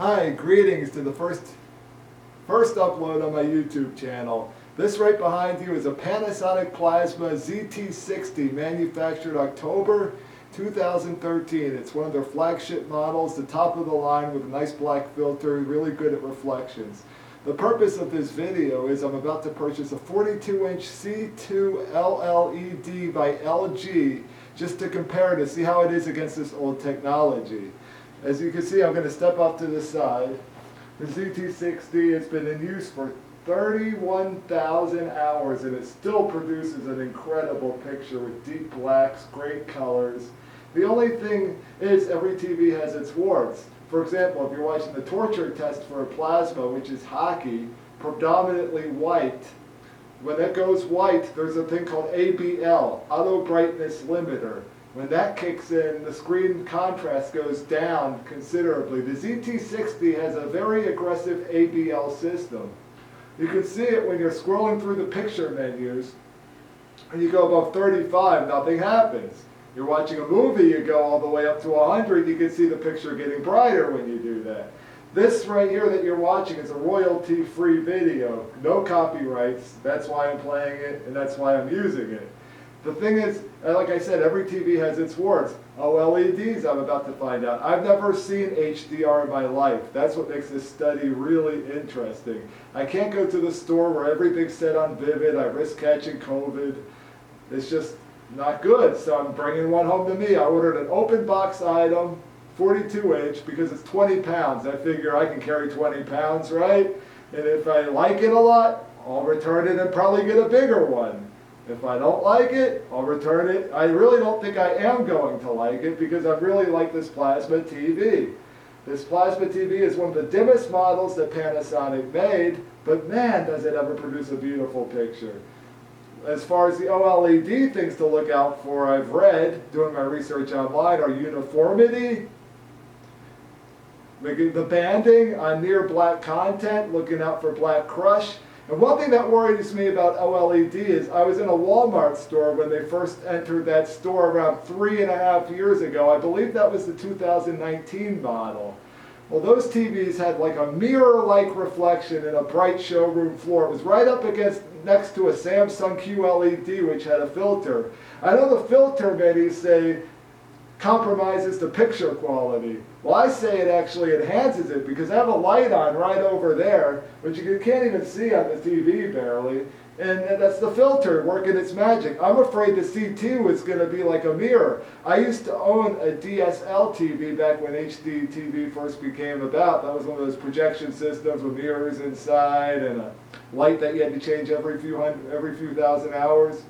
Hi, greetings to the first upload on my YouTube channel. This right behind you is a Panasonic Plasma ZT60 manufactured October 2013. It's one of their flagship models, the top of the line with a nice black filter, really good at reflections. The purpose of this video is I'm about to purchase a 42-inch C2 LLED by LG just to compare to see how it is against this old technology. As you can see, I'm going to step off to the side. The ZT60 has been in use for 31,000 hours and it still produces an incredible picture with deep blacks, great colors. The only thing is every TV has its warts. For example, if you're watching the torture test for a plasma, which is hockey, predominantly white, when that goes white, there's a thing called ABL, Auto Brightness Limiter. When that kicks in, the screen contrast goes down considerably. The ZT60 has a very aggressive ABL system. You can see it when you're scrolling through the picture menus and you go above 35, nothing happens. You're watching a movie, you go all the way up to 100, you can see the picture getting brighter when you do that. This right here that you're watching is a royalty-free video, no copyrights, that's why I'm playing it and that's why I'm using it. The thing is, like I said, every TV has its warts. OLEDs, I'm about to find out. I've never seen HDR in my life. That's what makes this study really interesting. I can't go to the store where everything's set on vivid. I risk catching COVID. It's just not good. So I'm bringing one home to me. I ordered an open box item, 42-inch, because it's 20 pounds. I figure I can carry 20 pounds, right? And if I like it a lot, I'll return it and probably get a bigger one. If I don't like it, I'll return it. I really don't think I am going to like it because I really like this plasma TV. This plasma TV is one of the dimmest models that Panasonic made, but man, does it ever produce a beautiful picture. As far as the OLED things to look out for, I've read, doing my research online, are uniformity, the banding on near black content, looking out for black crush. And one thing that worries me about OLED is I was in a Walmart store when they first entered that store around 3.5 years ago. I believe that was the 2019 model. Well, those TVs had like a mirror-like reflection in a bright showroom floor. It was right up next to a Samsung QLED which had a filter. I know the filter many say compromises the picture quality. Well, I say it actually enhances it because I have a light on right over there, which you can't even see on the TV barely, and that's the filter working its magic. I'm afraid the C2 is going to be like a mirror. I used to own a DSL TV back when HD TV first became about. That was one of those projection systems with mirrors inside and a light that you had to change every few thousand hours.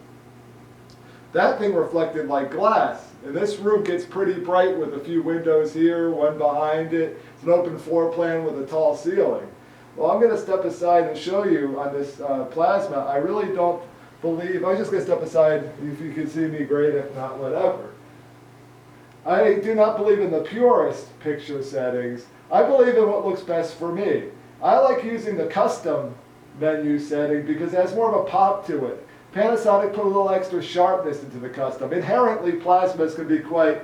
That thing reflected like glass. And this room gets pretty bright with a few windows here, one behind it. It's an open floor plan with a tall ceiling. Well, I'm going to step aside and show you on this plasma. I really don't believe, I'm just going to step aside. If you can see me, great. If not, whatever. I do not believe in the purest picture settings. I believe in what looks best for me. I like using the custom menu setting because it has more of a pop to it. Panasonic put a little extra sharpness into the custom. Inherently, plasmas can be quite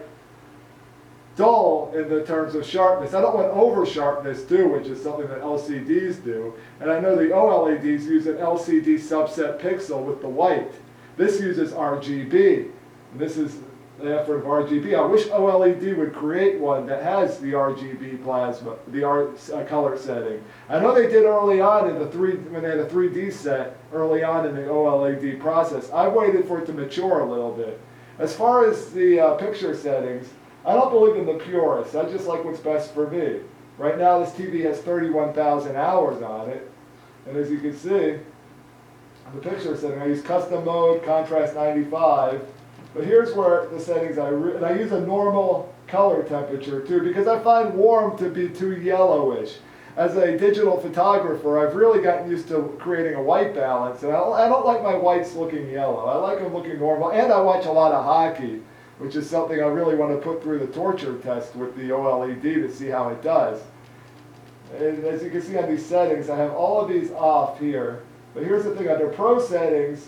dull in the terms of sharpness. I don't want over sharpness too, which is something that LCDs do. And I know the OLEDs use an LCD subset pixel with the white. This uses RGB. And this is the effort of RGB. I wish OLED would create one that has the RGB plasma, the color setting. I know they did early on in when they had a 3D set early on in the OLED process. I waited for it to mature a little bit. As far as the picture settings, I don't believe in the purest. I just like what's best for me. Right now this TV has 31,000 hours on it. And as you can see, the picture setting, I use custom mode, contrast 95. But here's where the settings, and I use a normal color temperature too, because I find warm to be too yellowish. As a digital photographer, I've really gotten used to creating a white balance, and I don't like my whites looking yellow. I like them looking normal, and I watch a lot of hockey, which is something I really want to put through the torture test with the OLED to see how it does. And as you can see on these settings, I have all of these off here. But here's the thing, under Pro settings,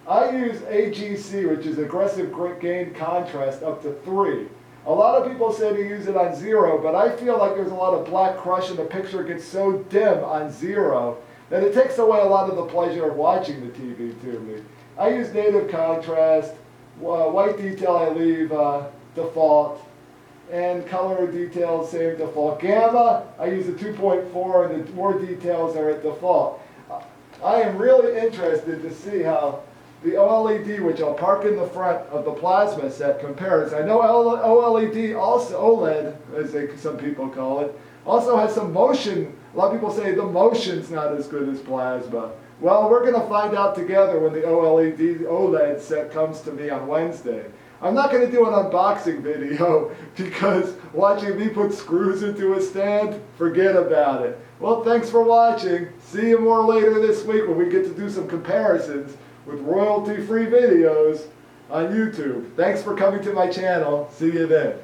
I use AGC, which is aggressive gain contrast, up to 3. A lot of people say to use it on 0, but I feel like there's a lot of black crush and the picture gets so dim on 0 that it takes away a lot of the pleasure of watching the TV to me. I use native contrast, white detail I leave default, and color details same default. Gamma, I use a 2.4 and the more details are at default. I am really interested to see how the OLED, which I'll park in the front of the plasma set, compares. I know OLED, also OLED, as some people call it, also has some motion. A lot of people say the motion's not as good as plasma. Well, we're going to find out together when the OLED set comes to me on Wednesday. I'm not going to do an unboxing video because watching me put screws into a stand, forget about it. Well, thanks for watching. See you more later this week when we get to do some comparisons with royalty-free videos on YouTube. Thanks for coming to my channel. See you then.